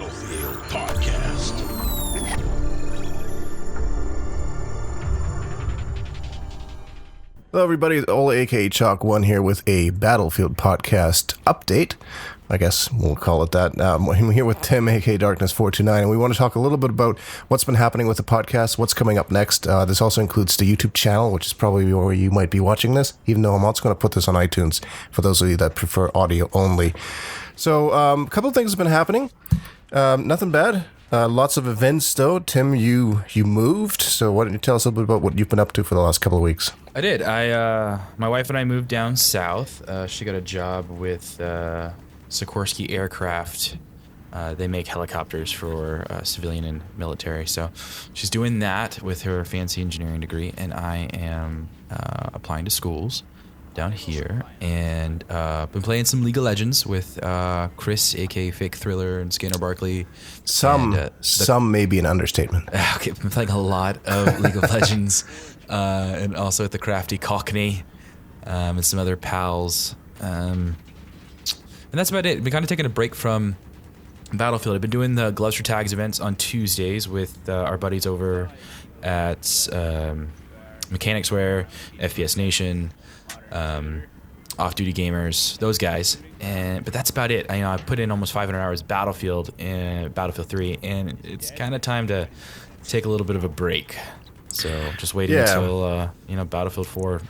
Battlefield Podcast. Hello, everybody. It's Ole, aka Chalk One, here with a Battlefield Podcast update. I guess we'll call it that. I'm here with Tim, aka Darkness429, and we want to talk a little bit about what's been happening with the podcast, what's coming up next. This also includes the YouTube channel, which is probably where you might be watching this, even though I'm also going to put this on iTunes for those of you that prefer audio only. So, a couple of things have been happening. Nothing bad. Lots of events, though. Tim, you moved, so why don't you tell us a little bit about what you've been up to for the last couple of weeks? I did. My wife and I moved down south. She got a job with Sikorsky Aircraft. They make helicopters for civilian and military. So she's doing that with her fancy engineering degree, and I am applying to schools down here, and been playing some League of Legends with Chris, aka Fake Thriller, and Skinner Barkley. Some may be an understatement. Okay, I've been playing a lot of League of Legends, and also with the crafty Cockney, and some other pals. And that's about it. I've been kind of taking a break from Battlefield. I've been doing the Gloves for Tags events on Tuesdays with our buddies over at Mechanics Wear, FPS Nation, Off-Duty Gamers, those guys. But that's about it. I put in almost 500 hours Battlefield and Battlefield 3, and it's kind of time to take a little bit of a break. So just waiting until Battlefield 4.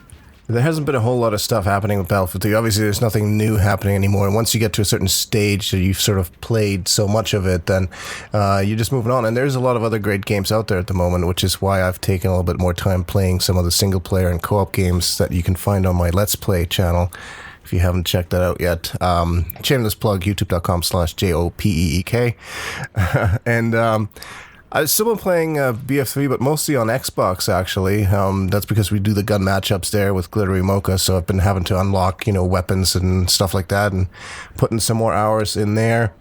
There hasn't been a whole lot of stuff happening with Battlefield 3. Obviously, there's nothing new happening anymore. And once you get to a certain stage that you've sort of played so much of it, then you're just moving on. And there's a lot of other great games out there at the moment, which is why I've taken a little bit more time playing some of the single-player and co-op games that you can find on my Let's Play channel, if you haven't checked that out yet. Shameless plug, youtube.com/JOPEEK. And I've still been playing BF3, but mostly on Xbox, actually. That's because we do the gun matchups there with Glittery Mocha, so I've been having to unlock, weapons and stuff like that, and putting some more hours in there.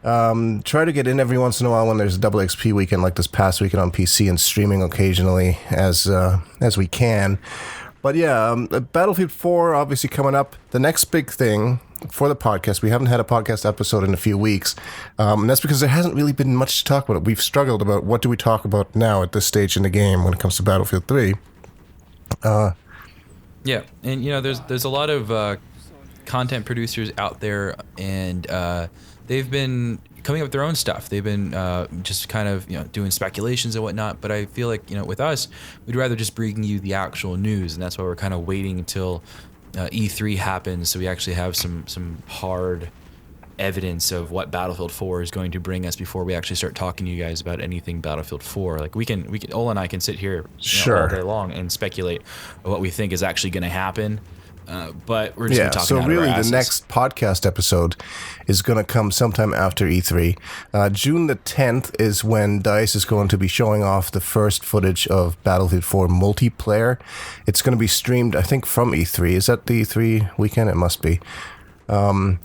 Try to get in every once in a while when there's a double XP weekend, like this past weekend on PC, and streaming occasionally as we can. But yeah, Battlefield 4 obviously coming up. The next big thing for the podcast, we haven't had a podcast episode in a few weeks, and that's because there hasn't really been much to talk about. We've struggled about what do we talk about now at this stage in the game when it comes to Battlefield 3. Yeah, and there's a lot of content producers out there, and they've been coming up with their own stuff. They've been just kind of doing speculations and whatnot. But I feel like with us, we'd rather just bring you the actual news, and that's why we're kind of waiting until E3 happens, so we actually have some hard evidence of what Battlefield 4 is going to bring us before we actually start talking to you guys about anything Battlefield 4. Like we can Ola and I can sit here all day long and speculate what we think is actually going to happen. But we're just going to talk about it. So really, the next podcast episode is going to come sometime after E3. June the 10th is when DICE is going to be showing off the first footage of Battlefield 4 multiplayer. It's going to be streamed, I think, from E3. Is that the E3 weekend? It must be. On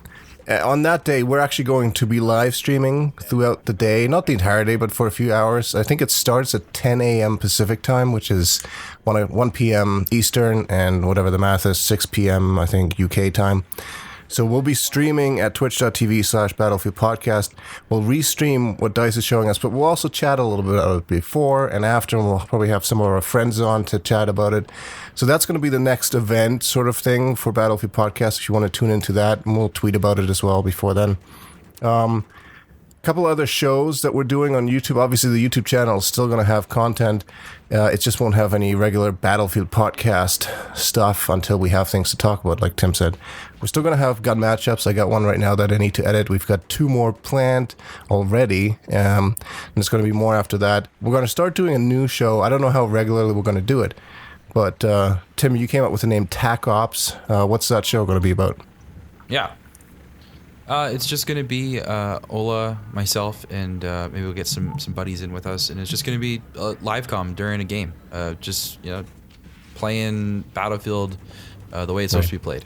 that day, we're actually going to be live streaming throughout the day. Not the entire day, but for a few hours. I think it starts at 10 a.m. Pacific time, which is 1 p.m. Eastern, and whatever the math is, 6 p.m., I think, UK time. So we'll be streaming at twitch.tv/Battlefield Podcast. We'll restream what DICE is showing us, but we'll also chat a little bit about it before and after, and we'll probably have some of our friends on to chat about it. So that's going to be the next event sort of thing for Battlefield Podcast, if you want to tune into that, and we'll tweet about it as well before then. Couple other shows that we're doing on YouTube. Obviously, the YouTube channel is still going to have content. It just won't have any regular Battlefield podcast stuff until we have things to talk about, like Tim said. We're still going to have gun matchups. I got one right now that I need to edit. We've got 2 more planned already, and there's going to be more after that. We're going to start doing a new show. I don't know how regularly we're going to do it, but Tim, you came up with the name TAC Ops. What's that show going to be about? Yeah. It's just going to be Ola, myself, and maybe we'll get some buddies in with us, and it's just going to be live comm during a game. Just playing Battlefield the way it's supposed to be played.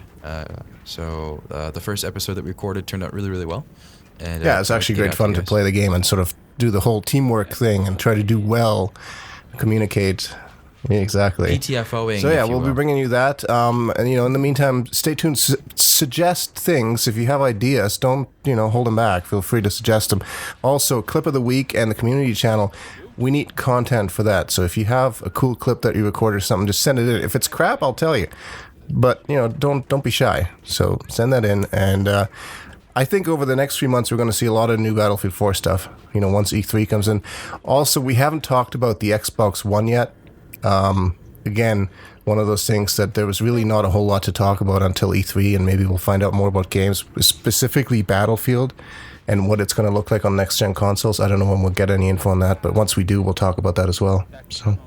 So the first episode that we recorded turned out really, really well. And, it's actually great fun to play the game and sort of do the whole teamwork thing and try to do well, communicate. Exactly. PTFOing. So yeah, if you we'll be will. bringing you that. And in the meantime, stay tuned. Suggest things if you have ideas. Don't hold them back. Feel free to suggest them. Also, clip of the week and the community channel. We need content for that. So if you have a cool clip that you recorded or something, just send it in. If it's crap, I'll tell you. But don't be shy. So send that in. And I think over the next few months we're going to see a lot of new Battlefield 4 stuff. Once E3 comes in. Also, we haven't talked about the Xbox One yet. Again, one of those things that there was really not a whole lot to talk about until E3, and maybe we'll find out more about games, specifically Battlefield, and what it's going to look like on next-gen consoles. I don't know when we'll get any info on that, but once we do, we'll talk about that as well. So,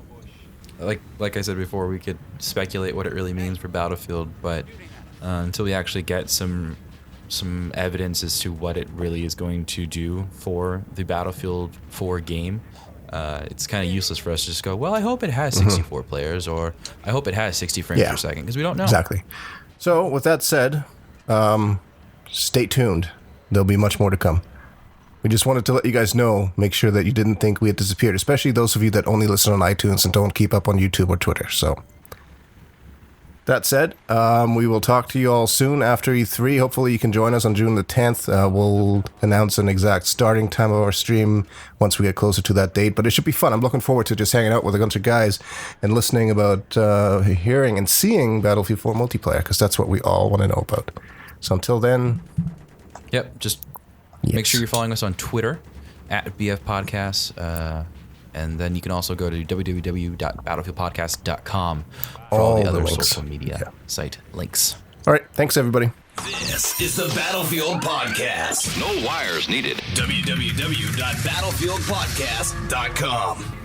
like I said before, we could speculate what it really means for Battlefield, but until we actually get some evidence as to what it really is going to do for the Battlefield 4 game, it's kind of useless for us to just go, well, I hope it has 64 players, or I hope it has 60 frames per second, because we don't know. Exactly. So, with that said, stay tuned. There'll be much more to come. We just wanted to let you guys know, make sure that you didn't think we had disappeared, especially those of you that only listen on iTunes and don't keep up on YouTube or Twitter. So, that said, we will talk to you all soon after E3. Hopefully you can join us on June the 10th. We'll announce an exact starting time of our stream once we get closer to that date. But it should be fun. I'm looking forward to just hanging out with a bunch of guys and listening about hearing and seeing Battlefield 4 multiplayer, because that's what we all want to know about. So until then... Yep, just make sure you're following us on Twitter, at BF Podcasts, and then you can also go to www.battlefieldpodcast.com for all the other links. social media site links. All right, thanks everybody. This is the Battlefield Podcast. No wires needed. www.battlefieldpodcast.com.